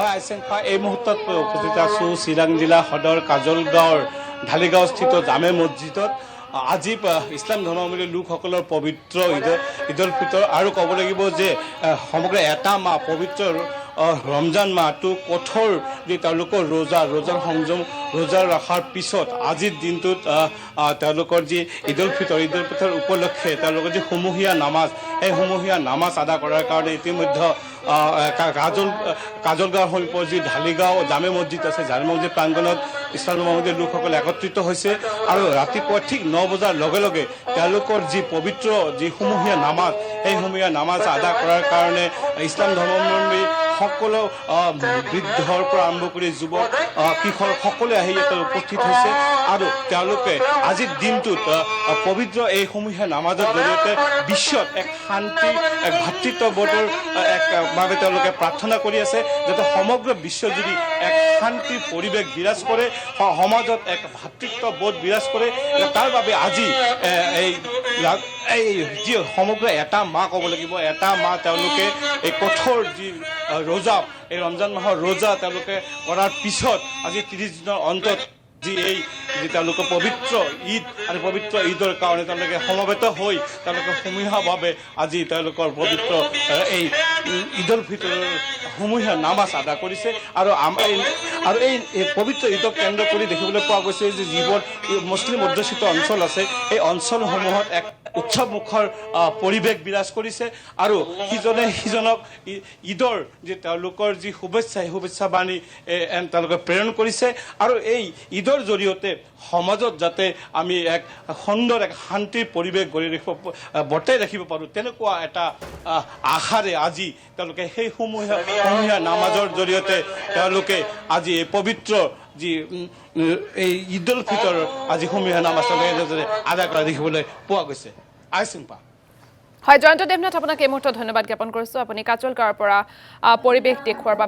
হয় আইচেংফা এই মুহূৰ্তত উপস্থিত আছোঁ চিৰাং জিলা সদৰ কাজলগাঁৱৰ ঢালিগাঁওস্থিত জামে মছজিদত। আজি ইছলাম ধৰ্মাৱলম্বী লোকসকলৰ পবিত্ৰ ঈদ উল ফিতৰ আৰু ক'ব লাগিব যে সমগ্ৰ এটা মাহ পবিত্ৰ ৰমজান মাহটো কঠোৰ যি তেওঁলোকৰ ৰোজাৰ সংযম ৰোজাৰ ৰখাৰ পিছত আজিৰ দিনটোত তেওঁলোকৰ যি ঈদ উল ফিতৰ উপলক্ষে তেওঁলোকৰ যি সমূহীয়া নামাজ সেই সমূহীয়া নামাজ আদা কৰাৰ কাৰণে ইতিমধ্যে কাজলগাঁৱৰ সমীপৰ যি ঢালিগাঁও জামে মছজিদ আছে জামে মছজিদ প্ৰাংগণত ইছলাম ধৰ্মাৱলম্বী লোকসকলে একত্ৰিত হৈছে আৰু ৰাতিপুৱা ঠিক 9 বজাৰ লগে লগে তেওঁলোকৰ যি পবিত্ৰ যি সমূহীয়া নামাজ সেই সমূহীয়া নামাজ আদা কৰাৰ কাৰণে ইছলাম ধৰ্মাৱলম্বী সকলো বৃদ্ধৰ পৰা আৰম্ভ কৰি যুৱক কিশোৰ সকলোৱে আহি ইয়াতে উপস্থিত হৈছে আৰু তেওঁলোকে আজিৰ দিনটোত পবিত্ৰ এই সমূহীয়া নামাজৰ জৰিয়তে বিশ্বত এক শান্তি এক ভাতৃত্ববোধৰ বাবে তেওঁলোকে প্ৰাৰ্থনা কৰি আছে যাতে সমগ্ৰ বিশ্বজুৰি এক শান্তিৰ পৰিৱেশ বিৰাজ কৰে সমাজত এক ভাতৃত্ববোধ বিৰাজ কৰে তাৰ বাবে আজি এই যি সমগ্ৰ এটা মাহ ক'ব লাগিব এটা মাহ তেওঁলোকে এই কঠোৰ যি ৰোজা এই ৰমজান মাহৰ ৰোজা তেওঁলোকে কৰাৰ পিছত আজি 30 দিনৰ অন্তত যি তেওঁলোকৰ পবিত্ৰ ঈদ আৰু পবিত্ৰ ঈদৰ কাৰণে তেওঁলোকে সমবেত হৈ তেওঁলোকে সমূহীয়াভাৱে আজি তেওঁলোকৰ পবিত্ৰ এই ঈদ উল ফিতৰৰ সমূহীয়া নামাজ আদা কৰিছে আৰু এই পবিত্ৰ ঈদক কেন্দ্ৰ কৰি দেখিবলৈ পোৱা গৈছে যে যিবোৰ মুছলিম অধ্যুষিত অঞ্চল আছে এই অঞ্চলসমূহত এক উৎসৱমুখৰ পৰিৱেশ বিৰাজ কৰিছে আৰু সিজনে সিজনক ঈদৰ যি তেওঁলোকৰ যি শুভেচ্ছা বাণী তেওঁলোকে প্ৰেৰণ কৰিছে আৰু এই ঈদৰ জৰিয়তে সমাজত যাতে আমি এক সুন্দৰ এক শান্তিৰ পৰিৱেশ বৰ্তাই ৰাখিব পাৰোঁ তেনেকুৱা এটা আশাৰে আজি তেওঁলোকে সেই সমূহীয়া নামাজৰ জৰিয়তে তেওঁলোকে আজি এই পবিত্ৰ যি এই ঈদ উল ফিতৰ আজি সমূহীয়া নামাজ আদা কৰা দেখিবলৈ পোৱা গৈছে। আইচিংপা হয় জয়ন্ত দেৱনাথ আপোনাক এই মুহূৰ্তত ধন্যবাদ জ্ঞাপন কৰিছোঁ আপুনি কাজলগাঁৱৰ পৰা পৰিৱেশ দেখুওৱাৰ বাবে।